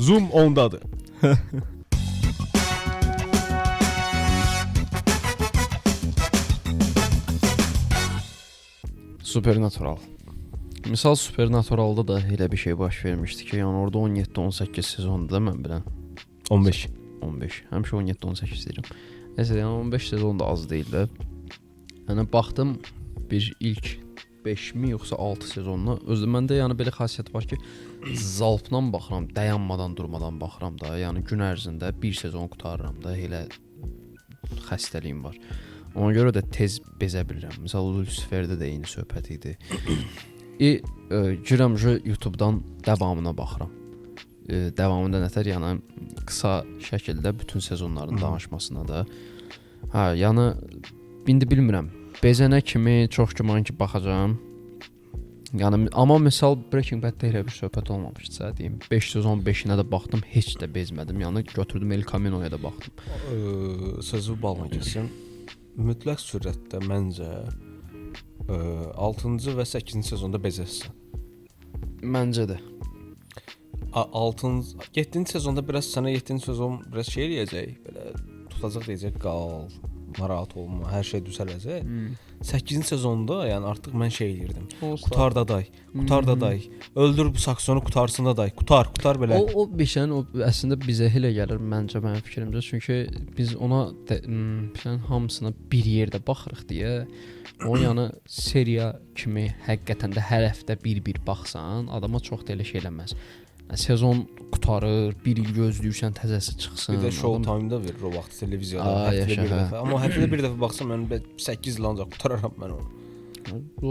Zoom ondadır. Supernatural. Misal Supernaturalda da elə bir şey baş vermişdi ki, yəni orada 17-18 sezonda da mən bilən 15. 15. Həmişə 17-18 deyirəm. Nəsə, yəni 15 sezon da az deyil də. Yəni baxdım bir ilk 5 mi yoxsa 6 sezonuna. Özü məndə yəni belə xassiyyət var ki, zalpla baxıram, dayanmadan, durmadan baxıram da. Yəni gün ərzində bir sezon qurtarıram da, elə xəstəliyim var. Ona görə də tez bezə bilirəm. Məsəl Luciferdə də eyni söhbət idi. Girirəm YouTube-dan davamına baxıram. Davamında nətər, yəni qısa şəkildə bütün sezonların danışmasına da. Hə, yəni indi bilmirəm. Bezənə kimi çox güman ki baxacağam. Yəni amma misal Breaking Bad-də elə bir söhbət olmamışdı, deyim. 5 sezon 5-inə də baxdım, heç də bezmədim. Yəni götürdüm El Camino'ya da baxdım. Sözü balla kəsim. Mütləq surətdə məncə 6-cı və 8-ci sezonda bezəsən. Məncə də. 6-cı, 7-ci sezonda biraz sənə 7-ci sezon biraz şey eləyəcək, belə tutacaq deyəcək, qal, narahat olma, hər şey düzələcək. 8-ci sezonda yəni artıq mən şey eləyirdim. Qutar daday. Öldür bu saksonu, qutarsın da day. Qutar belə. O bir şeyin o əslində bizə elə gəlir məncə, mənim fikrimcə. Çünki biz ona şeyin hamısına bir yerdə baxırıq deyə. O yəni seriya kimi həqiqətən də hər həftə bir baxsan, adama çox da elə şey eləməz. Sezon qutarır, bir il gözləyirsən təzəsi çıxsın. Bir də Showtime-da verir o vaxt televiziyada, həftədə bir dəfə. Amma həftədə bir dəfə baxsam mən 8 il ancaq qutararam mən onu.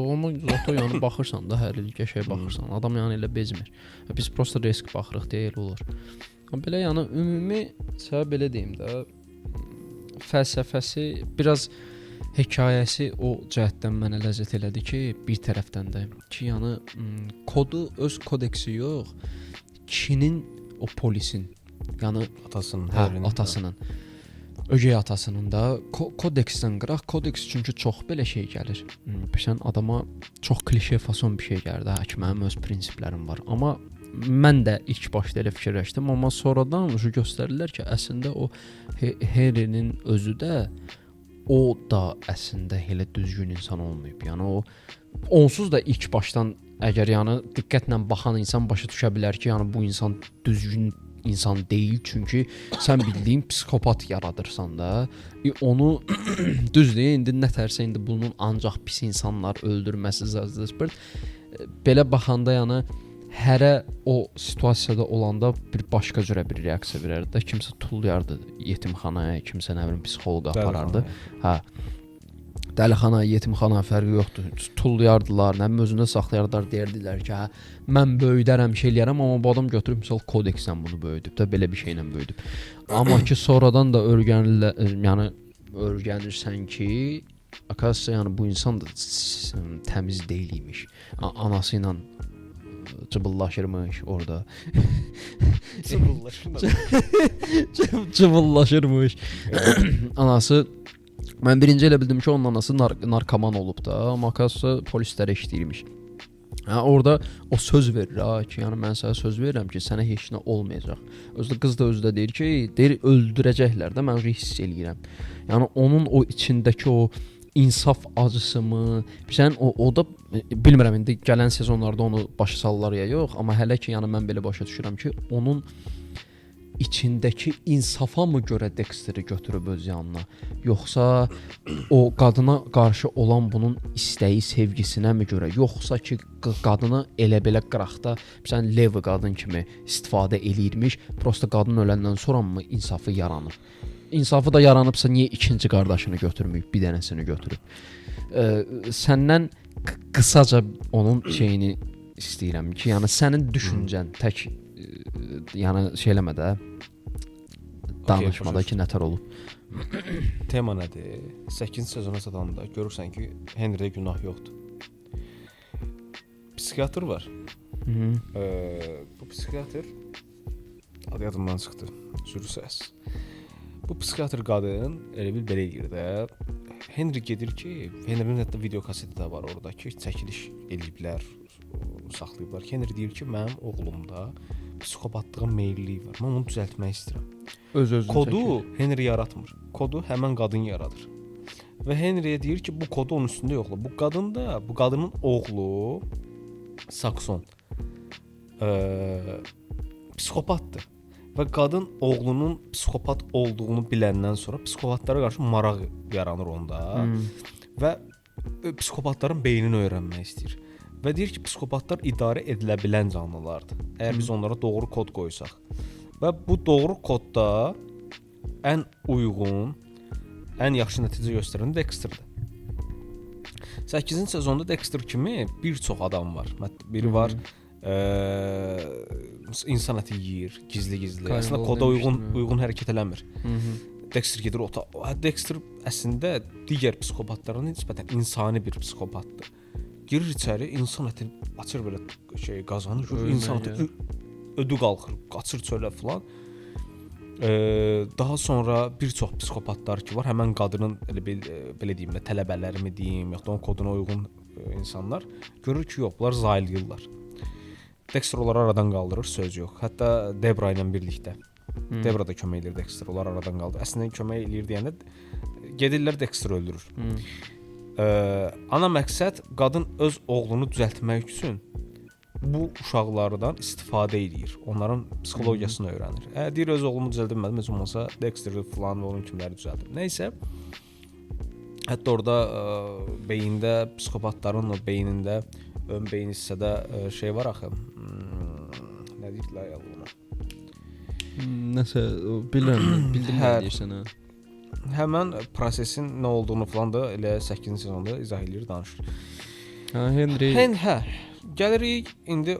Amma zato yəni baxırsan da hər il qəşəng baxırsan. Adam yəni elə bezmir. Biz prosta risk baxırıq deyə elə olur. Amma belə yəni ümumi səbəb belə deyim də, fəlsəfəsi biraz hekayəsi o cəhətdən mənə ləzzət elədi ki, bir tərəfdən də ki, yəni kodu öz kodeksi yox, kişinin o polisin, yəni atasının, ögey atasının da kodeksdən qıraq, kodeks çünki çox belə şey gəlir. Bilən adama çox klişe fason bir şey gəlir də, mənim öz prinsiplərim var. Amma mən də ilk başda elə fikirləşdim, amma sonradan göstərirlər ki, əslində o Harry'nin özü də o da əslində elə düzgün insan olmayıb. Yəni o onsuz da ilk başdan əgər yəni diqqətlə baxan insan başa düşə bilər ki, yəni bu insan düzgün insan deyil, çünki sən bildiyin psikopat yaradırsan da. Onu düzdür, indi nətərsə indi bunun ancaq pis insanlar öldürməsi zəzdir. Belə baxanda yəni hərə o situasiyada olanda bir başqa cürə bir reaksiya verərdi də. Kimsə tullayardı yetimxanaya, kimsə nə bilim psixoloqa aparardı. Hə. Dəlixana, yetimxana fərqi yoxdur. Tullayardılar, nə bilim özündə saxlayardılar, deyirdilər ki, hə, mən böyüdərəm, şey eləyərəm, amma bu adam götürüb misal kodeksdən bunu böyüdüb də, belə bir şeylə böyüdüb. Amma ki sonradan da öyrənirsən ki, akasya yəni bu insan da təmiz deyilmiş. Anası ilə cıbıllaşırmış orada. Cıbıllaşırmış. Anası, mən birinci elə bildim ki, onun anası narkoman olub da, amma akasya polislərə işləyirmiş. Orada o söz verir ki, yəni mən sənə söz verirəm ki, sənə heç nə olmayacaq. Qız da özü də deyir ki, öldürəcəklər də, mən hiss eləyirəm. Yəni onun o içindəki o insaf acısı mı? Bilən o da bilmirəm indi gələn sezonlarda onu başa salırlar ya yox, amma hələ ki yəni mən belə başa düşürəm ki, onun içindəki insafa mı görə Dexter'i götürüb öz yanına, yoxsa o qadına qarşı olan bunun istəyi, sevgisinə mi görə, yoxsa ki qadını elə-belə qıraqda bilən Levi qadın kimi istifadə eləyirmiş, prosta qadın öləndən sonra mı insafı yaranıb? İnsafı da yaranıbsa niyə ikinci qardaşını götürməyib, bir dənəsini götürüb? Səndən qısaca onun şeyini istəyirəm ki, yəni sənin düşüncən tək yəni şey eləmə də danışmada ki, nətər olub. Tema nədir? 8-ci sezona çatanda görürsən ki, Henry'də günah yoxdur. Psixiatr var. Bu psixiatr adı yadımdan çıxdı. Sürüsəs. Bu psixiatr qadın elə bil belə eləyir də. Henry gedir ki, Henry'nin hətta video kaseti də var orada ki, çəkiliş eləyiblər, saxlayıblar. Henry deyir ki, mənim oğlumda psixopatlığın meyilliyi var. Mən onu düzəltmək istəyirəm. Öz-özünü Kodu Henry yaratmır. Kodu həmin qadın yaradır. Və Henry'yə deyir ki, bu kodu onun üstündə yoxdur. Bu qadın da, bu qadının oğlu Sakson psixopatdır. Və qadın oğlunun psixopat olduğunu biləndən sonra psixopatlara qarşı maraq yaranır onda və psixopatların beynini öyrənmək istəyir. Və deyir ki, psixopatlar idarə edilə bilən canlılardır. Əgər biz onlara doğru kod qoysaq. Və bu doğru kodda ən uyğun, ən yaxşı nəticə göstərən Dexterdir. 8-ci sezonda Dexter kimi bir çox adam var. Biri var, insan əti yeyir, gizli-gizli. Əslində koda uyğun hərəkət eləmir. Dexter gedir ota. Dexter əslində digər psixopatlara nisbətən insani bir psixopatdır. Girir içəri, insan əti açır belə qazanır, insan əti ödü qalxır, qaçır çölə filan. Daha sonra bir çox psixopatlar ki var, həmin qadının belə deyim də tələbələrimi deyim, yoxsa onun koduna uyğun insanlar görür ki, yox, bunlar zayılyırlar. Dexter onları aradan qaldırır, söz yox. Hətta Debra ilə birlikdə. Debra da kömək edir Dexter, onları aradan qaldırır. Əslində kömək eləyir deyəndə gedirlər Dexter öldürür. Ana məqsəd qadın öz oğlunu düzəltmək üçün bu uşaqlardan istifadə edir. Onların psixologiyasını öyrənir. Deyir öz oğlumu düzəltmədim, heç olmasa Dexter falan və onun kimləri düzəldir. Nəysə, hətta orada beyində psixopatların o beynində ön beyin hissədə şey var axı. Nə deyirlər ona? Nəsə bilmirəm, bildim nə deyirsən hə. Həmin prosesin nə olduğunu falan da elə 8-ci sezonda izah edir, danışır. Henry. Gəlirik indi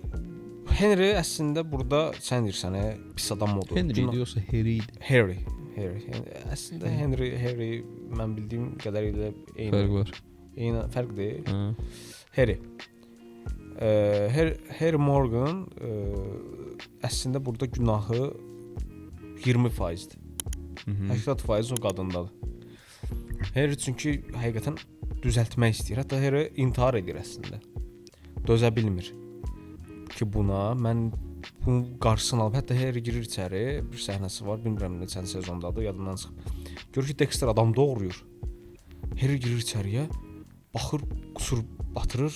Henry əslində burada sən deyirsən, pis adam oldu. Henry yoxsa Harry idi? Harry. Əslində Harry mən bildiyim qədərilə eyni fərq var. Eyni fərqdir. Harry Morgan əslində burada günahı 20%-dir. 80% o qadındadır. Harry çünki həqiqətən düzəltmək istəyir. Hətta Harry intihar edir əslində. Dözə bilmir ki buna, mən bunun qarşısını alıb, hətta Harry girir içəri, bir səhnəsi var, bilmirəm neçənci sezondadır, yadımdan çıxıb. Görür ki, Dexter adam doğrayır. Harry girir içəriyə, baxır, qusur batırır,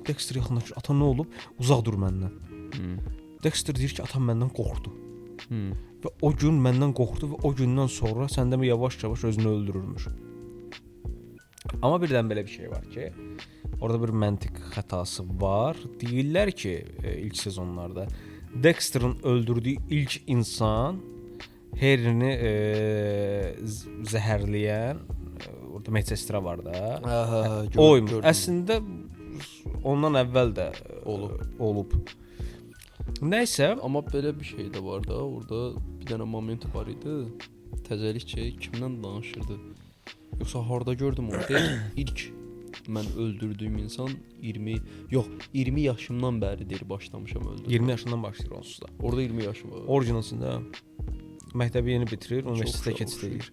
Dexter yaxınlaşır, ata nə olub? Uzaq dur məndən. Dexter deyir ki, atam məndən qorxdu. Və o gün məndən qorxdu və o gündən sonra səndə yavaş-yavaş özünü öldürürmüş. Amma birdən belə bir şey var ki, orada bir məntiq xətası var. Deyirlər ki, ilk sezonlarda Dexter'ın öldürdüyü ilk insan Harry'ni zəhərləyən orada medsestra var da. Oymuş. Əslində ondan əvvəl də olub. Nəysə, amma belə bir şey də var da, orada bir dənə moment var idi. Təzəlik kimdən danışırdı? Yoxsa harda gördüm onu? İlk mən öldürdüyüm insan 20 yaşımdan bəri deyir başlamışam öldürməyə. 20 yaşından başlayır onsuz da. Orada 20 yaşım var. Orijinalında məktəbi yeni bitirir, universitetə keçid edir.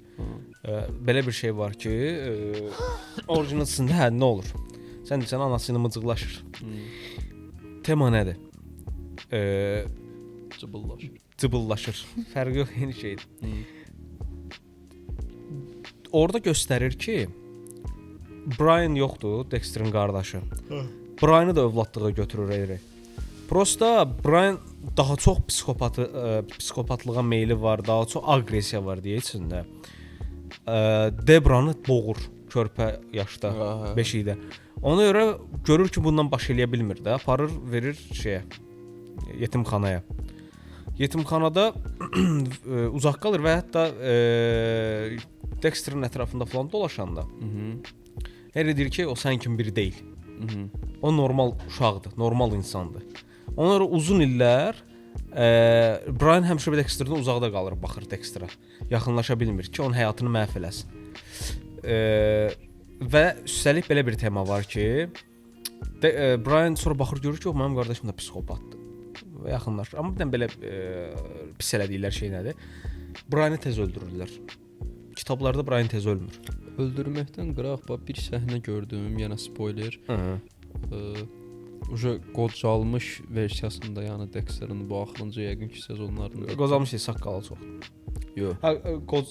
Belə bir şey var ki, orijinalında nə olur? Sən desən anası ilə mıcıqlaşır. Tema nədir? Cıbıllaşır. Fərqi yox, yeni şeydir. Orada göstərir ki, Brian yoxdur, Dexter'ın qardaşı. Brian'ı da övladlığa götürür Harry. Prosta Brian daha çox psixopatlığa meyli var, daha çox aqressiya var deyə içində. Debranı boğur körpə yaşda, beşikdə. Ona görə görür ki, bundan baş eləyə bilmir də, aparır, verir yetimxanaya. Yetimxanada uzaq qalır və hətta Dexter'ın ətrafında falan dolaşanda Harry deyir ki, o sən kimi biri deyil. O normal uşaqdır, normal insandır. Ona görə uzun illər Brian həmişə Dexter'dan uzaqda qalır, baxır Dexter'a. Yaxınlaşa bilmir ki, onun həyatını məhv eləsin. Və üstəlik belə bir tema var ki, Brian sonra baxır, görür ki, o mənim qardaşım da psixopatdır və yaxınlaşır. Amma birdən belə pis elədikləri şey nədir? Brian'ı tez öldürürlər. Kitablarda Brian tez ölmür. Öldürməkdən qıraq, bir səhnə gördüm, yenə spoiler. qocalmış versiyasında, yəni Dexterin bu axırıncı yəqin ki sezonlarında. Qozalmış saqqalı çox. Yox. Ha,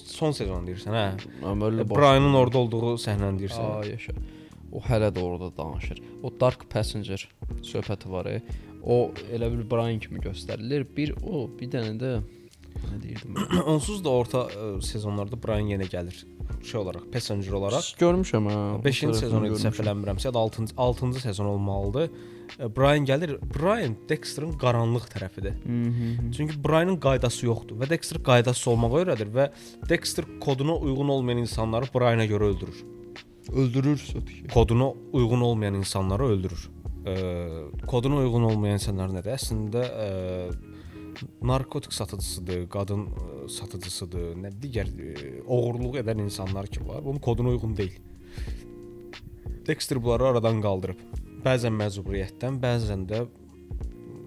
son sezon deyirsən, hə? Əməlli Brian'ın orada olduğu səhnəni deyirsən. Yaşa. O hələ də orada danışır. O Dark Passenger söhbəti var. O elə bir Brian kimi göstərilir. Bir dənə də nə deyirdim mən? Onsuz da orta sezonlarda Brian yenə gəlir. Şey olaraq, passenger olaraq. Görmüşəm ha. 5-ci sezon idi səhv eləmirəmsə, ya da 6-cı sezon olmalıdır. Brian gəlir. Brian Dexter'ın qaranlıq tərəfidir. Çünki Brian'ın qaydası yoxdur və Dexter qaydası olmağa öyrədir və Dexter koduna uyğun olmayan insanları Brian'a görə öldürür. Öldürür sötü. Koduna uyğun olmayan insanları öldürür. Koduna uyğun olmayan insanlar nədir? Əslində narkotik satıcısıdır, qadın satıcısıdır, nə digər oğurluq edən insanlar ki var. Bunun koduna uyğun deyil. Dexter bunları aradan qaldırıb. Bəzən məcburiyyətdən, bəzən də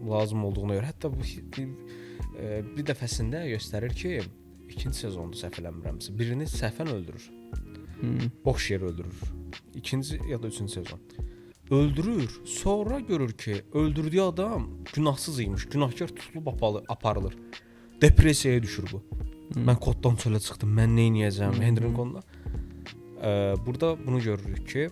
lazım olduğuna görə. Hətta bu bir dəfəsində göstərir ki, 2-ci sezonda səhv eləmirəmsə, birini səhvən öldürür. Boş yer öldürür. 2-ci ya da 3-cü sezon. Öldürür. Sonra görür ki, öldürdüyü adam günahsız imiş. Günahkar tutulub aparılır. Depressiyaya düşür bu. Mən koddan çölə çıxdım. Mən nə edəcəm? Henry Lincolnla. Burada bunu görürük ki,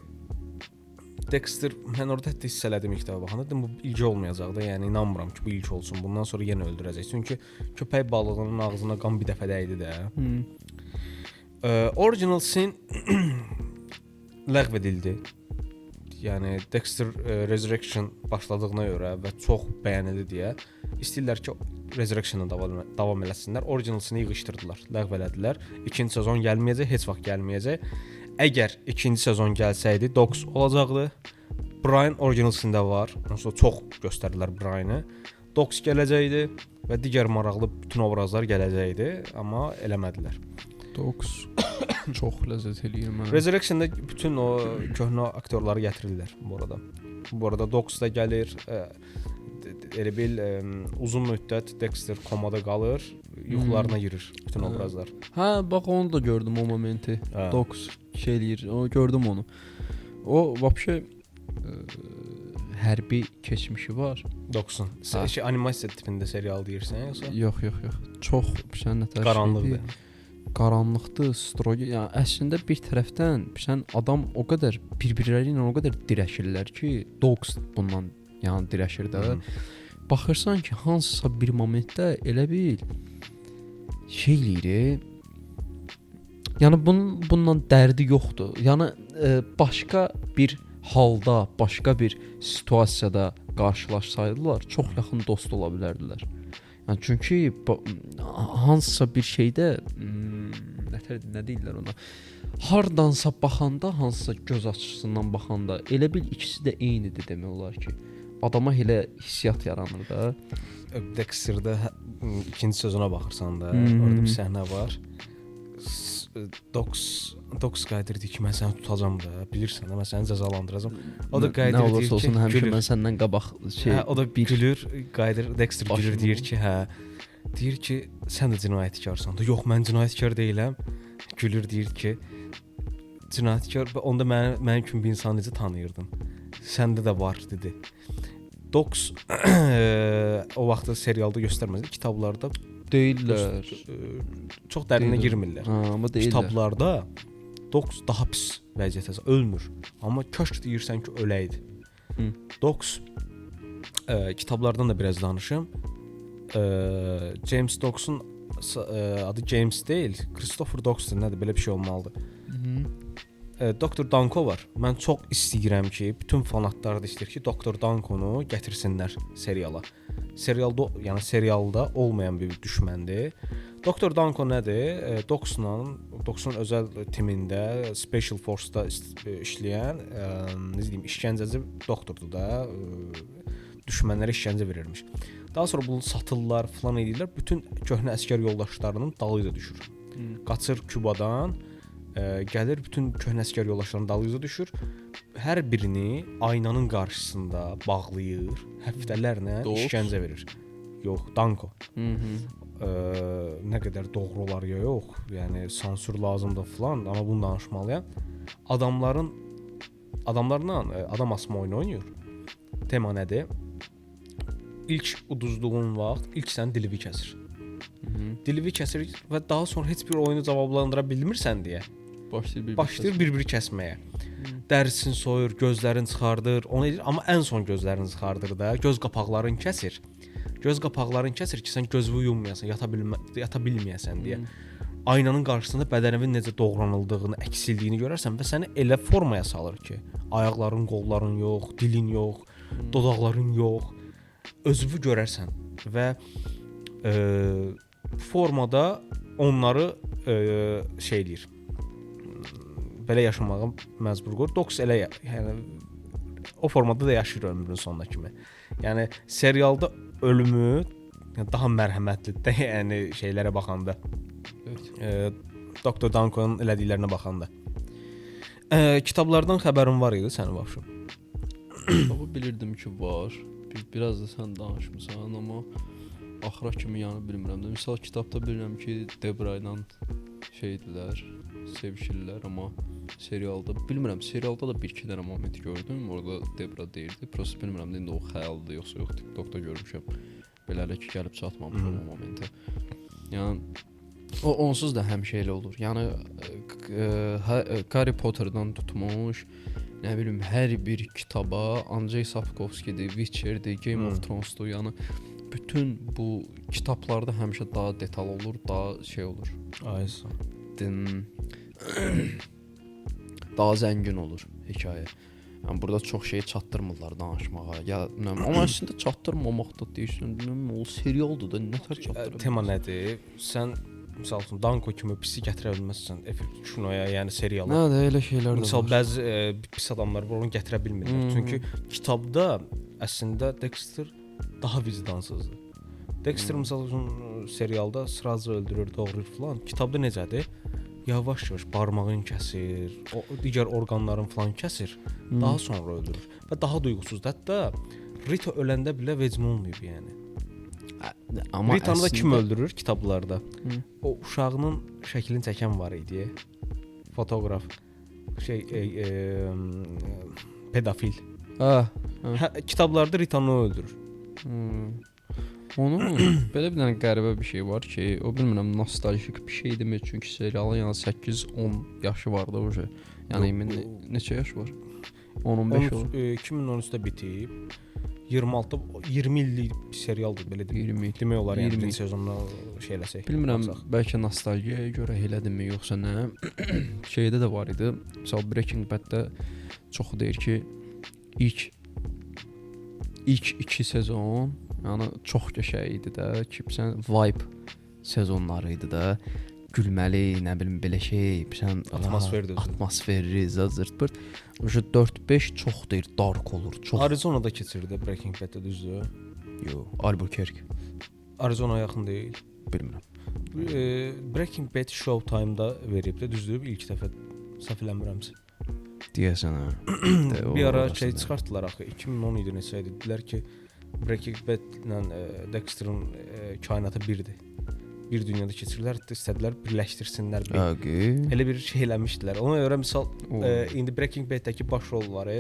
Dexter, mən orada hətta hiss elədim ilk dəfə baxanda, dedim bu ilk olmayacaq da, yəni inanmıram ki, bu ilk olsun. Bundan sonra yenə öldürəcək. Çünki köpək balığının ağzına qan bir dəfə dəydi də. Original Sin ləğv edildi. Yəni Dexter Resurrection başladığına görə və çox bəyənildi deyə istəyirlər ki, Resurrection-a davam eləsinlər. Original Sin-i yığışdırdılar, ləğv elədilər. 2-ci sezon gəlməyəcək, heç vaxt gəlməyəcək. Əgər 2-ci sezon gəlsəydi, Dox olacaqdı. Brian Original Sin-də var. Onsuz çox göstərdilər Brian-ı. Dox gələcəkdi və digər maraqlı bütün obrazlar gələcəkdi, amma eləmədilər. Dox çox ləzzət eləyir mənə. Resurrection-da bütün o köhnə aktyorları gətirirlər bu arada. Bu arada Dox da gəlir. Elə bil uzun müddət Dexter komada qalır, yuxularına girir bütün obrazlar. Hə, bax onu da gördüm o momenti. Dox şey eləyir. O gördüm onu. O vəbşə hərbi keçmişi var. Dox'un. Şey animasiya tipində serial deyirsən yoxsa? Yox. Çox nətər qaranlıqdır. Qaranlıqdır, strogi. Yəni əslində bir tərəfdən sən adam o qədər bir-birləri ilə o qədər dirəşirlər ki, Dox bundan yəni dirəşir də. Baxırsan ki, hansısa bir momentdə elə bil şey eləyir. Yəni bundan dərdi yoxdur. Yəni başqa bir halda, başqa bir situasiyada qarşılaşsaydılar, çox yaxın dost ola bilərdilər. Yəni çünki hansısa bir şeydə nə deyirlər ona? Hardansa baxanda, hansısa göz açısından baxanda elə bil ikisi də eynidir demək olar ki. Adama elə hissiyat yaranır da. Dexter'da 2-ci sezona baxırsan da, orada bir səhnə var. Dox qayıdır deyir ki, mən səni tutacam da, bilirsən də, mən səni cəzalandıracam. O da qayıdır deyir ki, olsun, həmişə mən səndən qabaq şey. Hə, o da gülür, qayıdır, Dexter gülür, deyir ki, hə. Deyir ki, sən də cinayətkarsan da. Yox, mən cinayətkar deyiləm. Gülür, deyir ki, cinayətkar, onda mənim kimi bir insanı necə tanıyırdın? Səndə də var, dedi. Dox o vaxtda serialda göstərmədi, kitablarda deyirlər. Çox dərinə girmirlər. Amma deyirlər. Kitablarda Dox daha pis vəziyyətdə ölmür. Amma kaş deyirsən ki, öləydi. Dox kitablardan da biraz danışım. James Dox'un adı James deyil, Christopher Dox'dur, nədir, belə bir şey olmalıdır. Dr. Danko var. Mən çox istəyirəm ki, bütün fanatlar da istəyir ki, Dr. Dankonu gətirsinlər seriala. Serialda olmayan bir düşməndir. Dr. Danko nədir? Dox'un özəl timində, Special Force-da işləyən, işgəncəci doktordur da, düşmənlərə işgəncə verirmiş. Daha sonra bunu satırlar, falan edirlər. Bütün köhnə əsgər yoldaşlarının dalıyla düşür. Qaçır Kübadan, gəlir bütün köhnə əsgər yoldaşlarının dalıyla düşür. Hər birini aynanın qarşısında bağlayır, həftələrlə işgəncə verir. Yox, Danko. Nə qədər doğru olar ya yox, yəni sansür lazımdır falan, amma bunu danışmalıyam. Adamlarla adam asma oyunu oynayır. tema nədir? İlk uduzduğun vaxt ilk sənin dilivi kəsir. Dilivi kəsir və daha sonra heç bir oyunu cavablandıra bilmirsən deyə başlayır bir-bir kəsməyə. Dərisini soyur, gözlərini çıxardır, onu edir, amma ən son gözlərini çıxardır da, göz qapaqlarını kəsir. Göz qapaqlarını kəsir ki, sən gözünü yummayasan, yata bilməyəsən deyə. Aynanın qarşısında bədənin necə doğranıldığını, əksiliyini görərsən və səni elə formaya salır ki, ayaqların, qolların yox, dilin yox, dodaqların yox, özünü görərsən və formada onları şey eləyir. Belə yaşamağa məcbur qoyur. Doks elə yəni o formada da yaşayır ömrünün sonuna kimi. Yəni serialda ölümü daha mərhəmətlidir, yəni şeylərə baxanda. Doktor Duncan'ın elədiklərinə baxanda. Kitablardan xəbərin var idi sənin vəbşi? Kitabı bilirdim ki var. Biraz da sən danışmısan, amma axıra kimi yəni bilmirəm də. Misal kitabda bilirəm ki, Debra ilə şeydilər, sevişirlər, amma serialda bilmirəm. Serialda da bir-iki dənə moment gördüm. Orada Debra deyirdi. Prosta bilmirəm də indi o xəyaldır yoxsa yox. TikTokda görmüşəm. Beləliklə ki, gəlib çatmamışam o momentə. Yəni o onsuz da həmişə elə olur. Yəni Harry Potter'dan tutmuş, nə bilim hər bir kitaba, Andrey Sapkowski'dir, Witcher'dir, Game of Thrones'dur. Yəni bütün bu kitablarda həmişə daha detal olur, daha şey olur. Aysa. Daha zəngin olur hekayə. Yəni burada çox şey çatdırmırlar danışmağa. Ya amma əslində çatdırmamaq da deyirsən, o serialdır da nə tər çatdırır? Tema nədir? Sən məsəl üçün Danko kimi pisi gətirə bilməzsən kinoya, yəni seriala. Nədir elə şeylər də misal var. bəzi pis adamlar var, onu gətirə bilmirlər. Çünki kitabda əslində Dexter daha vicdansızdır. Dexter misal üçün serialda sırası öldürür, doğrayır falan. Kitabda necədir? Yavaş-yavaş barmağını kəsir, o digər orqanların falan kəsir, daha sonra öldürür və daha duyğusuzdur. Hətta Rita öləndə belə vecmə olmayıb yəni. Amma Rita'nı da kim öldürür kitablarda? O uşağının şəklini çəkən var idi. Fotoqraf, pedofil. Kitablarda Rita'nı öldürür. Onu belə bir dənə qəribə bir şey var ki, o bilmirəm nostaljik bir şeydirmi, çünki serialın yəni 8-10 yaşı var da o şey. Yəni neçə yaş var? 10-15 olur. 2013-də bitib. 20 illik bir serialdır belə deyim. Demək olar yəni bir sezonda şey eləsək. Bilmirəm, bəlkə nostalgiyaya görə elədimi yoxsa nə? Şeydə də var idi. Məsəl Breaking Bad-də çoxu deyir ki, ilk 2 sezon yəni çox qəşəng idi də, ki sən vibe sezonları idi də. Gülməli, nə bilim belə şey, sən atmosferli, zırt-pırt. O 4-5 çox deyir, dark olur, çox. Arizonada keçirdi Breaking Bad-də düzdür? Yox, Albuquerque. Arizona yaxın deyil. Bilmirəm. Breaking Bad Showtime-da verib də düzdür ilk dəfə səhv eləmirəmsə. Deyəsən hə. Bir ara şey çıxartdılar axı 2010 idi neçə idi. Dedilər ki Breaking Bad ilə Dexter'ın kainatı birdir. Bir dünyada keçirlər, istədilər birləşdirsinlər. Elə bir şey eləmişdilər. Ona görə misal indi Breaking Bad-dəki baş rolları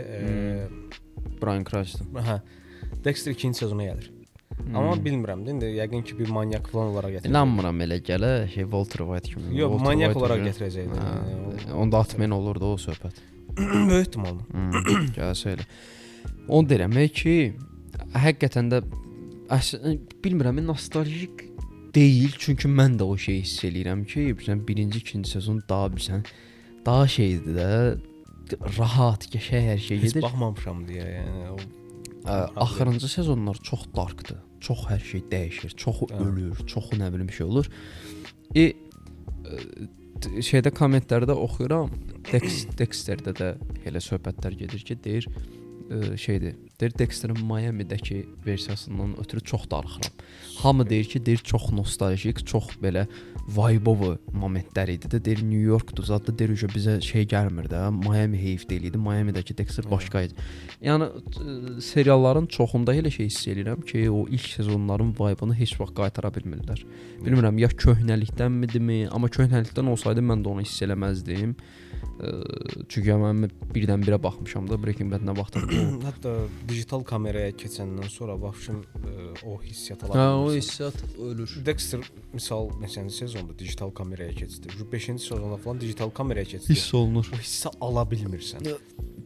Bryan Cranston. Hə. Dexter 2-ci sezona gəlir. Amma bilmirəm də indi yəqin ki bir manyak falan olaraq gətirəcək. İnanmıram elə gələ, Walter White kimi. Yox, manyak olaraq gətirəcəklər. Onda Atman olurdu o söhbət. Böyük ehtimalla. Gəlsə elə. Onu deyirəm ki, həqiqətən də bilmirəm, nostaljik deyil, çünki mən də o şeyi hiss eləyirəm ki, bilirsən, birinci, ikinci sezon daha şeydir də, rahat, qəşəng hər şey gedir. Heç baxmamışam deyə, yəni. Axırıncı sezonlar çox darkdır, çox hər şey dəyişir, çoxu ölür, çoxu nə bilim bir şey olur. Şeydə kommentlərdə oxuyuram, Dexterdə də elə söhbətlər gedir ki, deyir, deyir Dexter'ın Miami'dəki versiyasından ötürü çox darıxıram. Hamı deyir ki, çox nostaljik, çox belə vibe-lı momentlər idi də. Deyir New Yorkdur, zətdə deyir ki, bizə şey gəlmir də, Miami heyf deyildi. Miami'dəki Dexter başqa idi. Yəni serialların çoxunda elə şey hiss edirəm ki, o ilk sezonların vibe-ını heç vaxt qaytara bilmirlər. Bilmirəm ya köhnəlikdənmi, amma köhnəlikdən olsaydı mən də onu hiss eləməzdim. Çünki mən birdən-birə baxmışam da Breaking Bad-nə baxdım. Hətta digital kameraya keçəndən sonra vəbşim o hissiyat ala Hə, o bilmirsən. hissiyat ölür. Dexter misal neçənci sezonda digital kameraya keçdi. 5-ci sezonda falan digital kameraya keçdi. Hiss olunur. O hissi ala bilmirsən.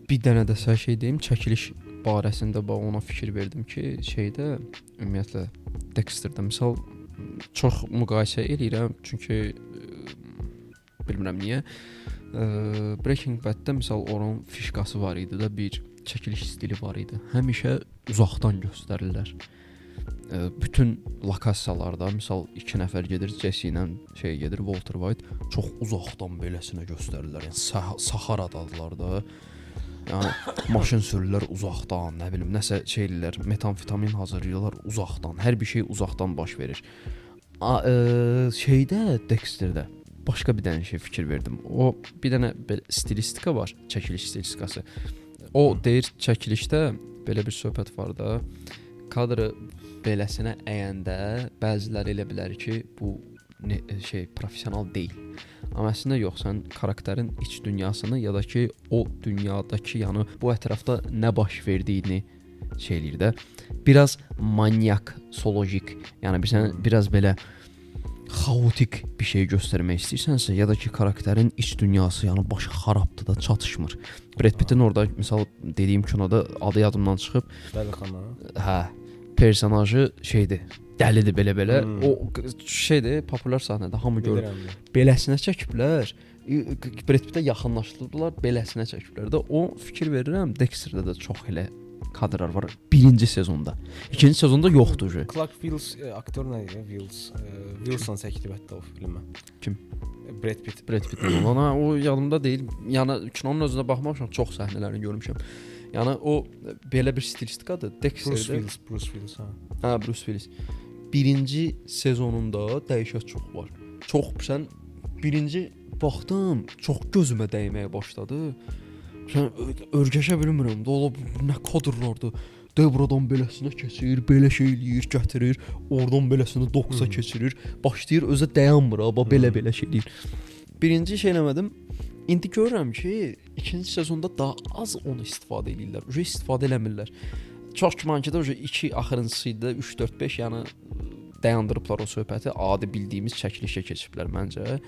Bir dənə də sən şey deyim, çəkiliş barəsində bax ona fikir verdim ki, şeydə ümumiyyətlə Dexterdə misal çox müqayisə eləyirəm, çünki bilmirəm niyə. Breaking Baddə misal onun fişkası var idi də, bir çəkiliş stili var idi. Həmişə uzaqdan göstərirlər. Bütün lokasiyalarda misal 2 nəfər gedir, Jesse ilə şey gedir, Walter White çox uzaqdan beləsinə göstərirlər. Yəni Saharadadılar da. Yəni maşın sürürlər uzaqdan, nə bilim, nəsə şeylər, metamfetamin hazırlayırlar uzaqdan. Hər bir şey uzaqdan baş verir. Şeydə Dexterdə başqa bir dənə şey fikir verdim. O bir dənə belə stilistika var, çəkiliş stilistikası. O deyir çəkilişdə belə bir söhbət var da. Kadrı beləsinə əyəndə bəziləri elə bilər ki, bu şey professional deyil. Amma əslində yox, sən karakterin iç dünyasını ya da ki o dünyadakı, yəni bu ətrafda nə baş verdiyini şey eləyir də. Biraz manyak, zoolojik, yəni biraz belə xaotik bir şey göstərmək istəyirsənsə ya da ki karakterin iç dünyası, yəni başı xarabdır da, çatışmır. Brad Pitt'in orada misal dediyim kinoda adı yadımdan çıxıb. Dəlixana. Hə, personajı şeydir, dəlidir belə-belə. O şeydir, populyar səhnədə hamı görür. Beləsinə çəkiblər. Brad Pittə yaxınlaşdırdılar, beləsinə çəkiblər də. O fikir verirəm, Dexterdə də çox elə kadrlar var 1-ci sezonda. 2-ci sezonda yoxdur. Clark Wills aktyor nə idi? Wilson çəkdi hətta o filmə. Kim? Brad Pitt. Brad Pitt ona o yadımda deyil. Yəni kinonun özünə baxmamışam, çox səhnələrini görmüşəm. Yəni o belə bir stilistikadır. Dexterdə Bruce Willis ha. Hə, Bruce Willis. 1-ci sezonunda dəyişət çox var. Çox sən 1-ci baxdım, çox gözümə dəyməyə başladı. Sən örgəşə bilmirəm. Dolab nə kadrlardır. Debradan beləsinə keçir, belə şey eləyir, gətirir, oradan beləsinə 90 keçirir, başlayır özə dayanmır, amma belə şey eləyir. 1-ci şey eləmədim. İndi görürəm ki, 2-ci sezonda daha az onu istifadə edirlər. Uje istifadə eləmirlər. Çox güman ki də uje 2 axırıncısı idi, 3 4 5, yəni dayandırıblar o söhbəti. Adi bildiyimiz çəkilişə keçiblər məncə.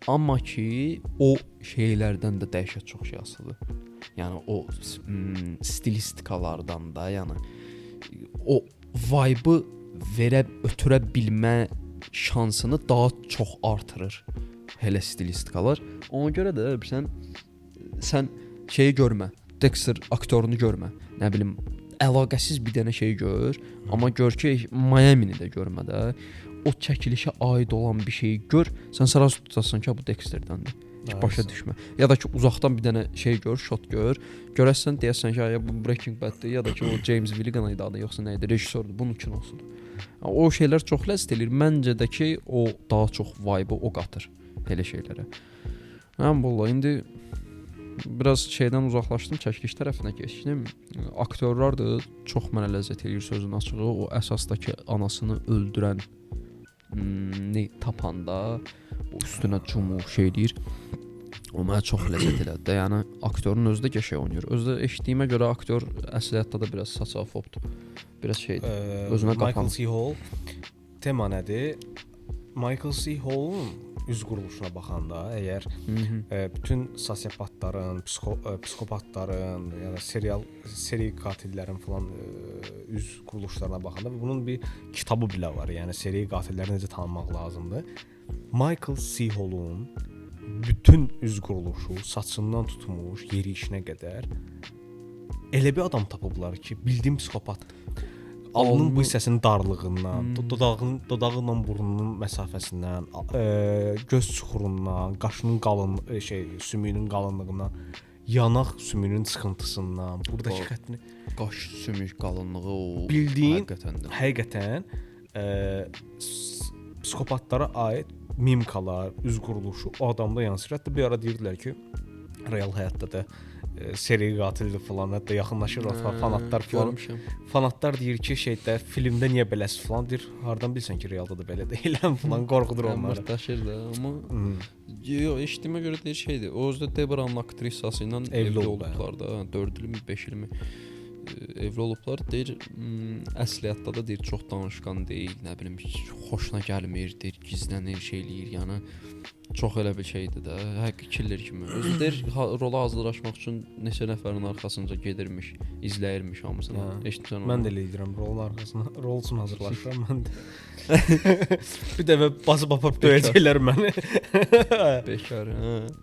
Amma ki o şeylərdən də dəhşət çox şey asılıdır. Yəni o stilistikalardan da, yəni o vibe-ı ötürə bilmə şansını daha çox artırır hələ stilistikalar. Ona görə də sən şeyi görmə, Dexter aktyorunu görmə. Nə bilim, əlaqəsiz bir dənə şey gör, amma gör ki Miami-ni də görmə də. O çəkilişə aid olan bir şeyi gör, sən sırası tutasan ki, bu Dexterdəndir. Heç başa düşmə. Ya da ki uzaqdan bir dənə şey gör, shot gör. Görəsən deyəsən ki, ya bu Breaking Bad-dir, ya da ki o James Gilligan idi adı, yoxsa nə idi, rejissordur, bunun kinosudur. O şeylər çox ləzzət eləyir. Məncə də ki o daha çox vibe-ı o qatır elə şeylərə. Həm vallahi indi biraz şeydən uzaqlaşdım, çəkiliş tərəfinə keçdim. Aktyorlardır, çox mənə ləzzət eləyir sözün açığı. O əsasdakı anasını öldürən tapanda o üstünə cumur şey deyir. O mənə çox ləzzət elədi. Yəni aktyorun özü də qəşəng oynayır. Özü də eşitdiyimə görə aktyor əsl həyatda da biraz sosiofobdur. Biraz şeydir. Özünə qapanır. Michael C. Hall tema nədir? Michael C. Hall'un üz quruluşuna baxanda, əgər bütün sosiopatların, psikopatların, yəni seri qatillərin falan üz quruluşlarına baxanda bunun bir kitabı belə var. Yəni seri qatilləri necə tanımaq lazımdır. Michael C. Hall'un bütün üz quruluşu, saçından tutmuş yerişinə qədər elə bir adam tapıblar ki, bildiyim psikopat. Alnının bu hissəsinin darlığından, dodağından burnunun məsafəsindən, göz çuxurundan, qaşının sümüyünün qalınlığından, yanaq sümüyünün çıxıntısından, buradakı xəttini, qaş sümük qalınlığı o bildiyin həqiqətən psikopatlara aid mimikalar, üz quruluşu o adamda yansır. Hətta bir ara deyirdilər ki, real həyatda da seri qatildir falan, hətta yaxınlaşırlar fanatlar falan. Fanatlar deyir ki, şeydə filmdə niyə beləsi falan deyir. Hardan bilsən ki, realda da belə deyiləm falan, qorxudur onları. Daşır da, amma yox, eşitdiyimə görə deyir şeydir. O özdə Debranın aktrisası ilə evli oldular da, 4 ilmi, 5 ilmi. evli olublar. Deyir, əsl həyatda da deyir çox danışqan deyil, nə bilim, xoşuna gəlmir, deyir, gizlənir, şey eləyir, yəni çox elə bir şeydir də, həqiqi killer kimi. Özü deyir, rola hazırlaşmaq üçün neçə nəfərin arxasınca gedirmiş, izləyirmiş hamısını. Eşitsən onu? Mən də elə edirəm rolun arxasına, rol üçün hazırlaşıram mən də. Bir dəfə basıb apap döyəcəklər məni. Bekar,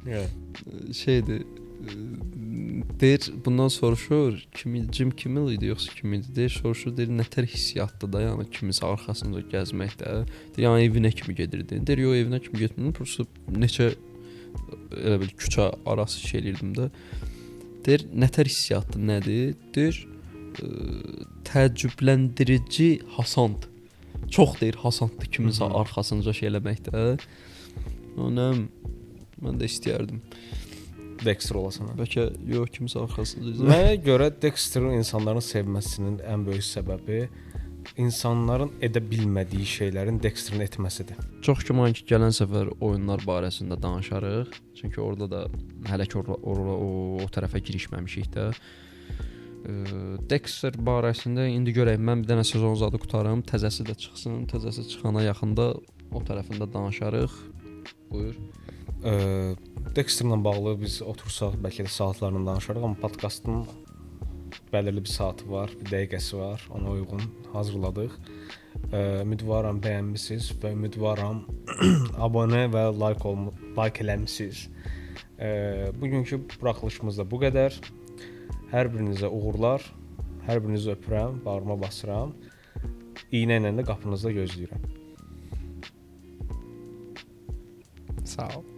hə. Şeydir. Deyir, bundan soruşur, Jim Kimmel idi yoxsa kim idi? Deyir, soruşur, deyir, nətər hissiyatdır da, yəni kimisə arxasınca gəzməkdə. Deyir, yəni evinə kimi gedirdi. Deyir, yox, evinə kimi getmirdim, prosta neçə elə bil küçə arası şey elirdim də. Deyir, nətər hissiyatdır, nədir? Deyir, təəccübləndirici hasand. Çox deyir, hasanddır kimisə arxasınca şey eləməkdə. Onəm, mən də istəyərdim. Dexter olasan. Bəlkə yox, kimsə arxasınca. Mənə görə Dexter'ın insanların sevməsinin ən böyük səbəbi insanların edə bilmədiyi şeylərin Dexter'ın etməsidir. Çox güman ki, gələn səfər oyunlar barəsində danışarıq. Çünki orada da hələ ki o tərəfə girişməmişik də. Dexter barəsində indi görək, mən bir dənə sezon zadı qutarım, təzəsi də çıxsın. Təzəsi çıxana yaxında o tərəfində danışarıq. Buyur. Dexter'la bağlı biz otursaq bəlkə də saatlarla danışarıq, amma podkastın bəlirli bir saatı var, bir dəqiqəsi var. Ona uyğun hazırladıq. Ümidvaram bəyənmisiniz və ümidvaram abunə və like eləmisiniz. Bugünkü buraxılışımız da bu qədər. Hər birinizə uğurlar. Hər birinizi öpürəm, bağrıma basıram. İynə ilə də qapınızda gözləyirəm. Sağ ol.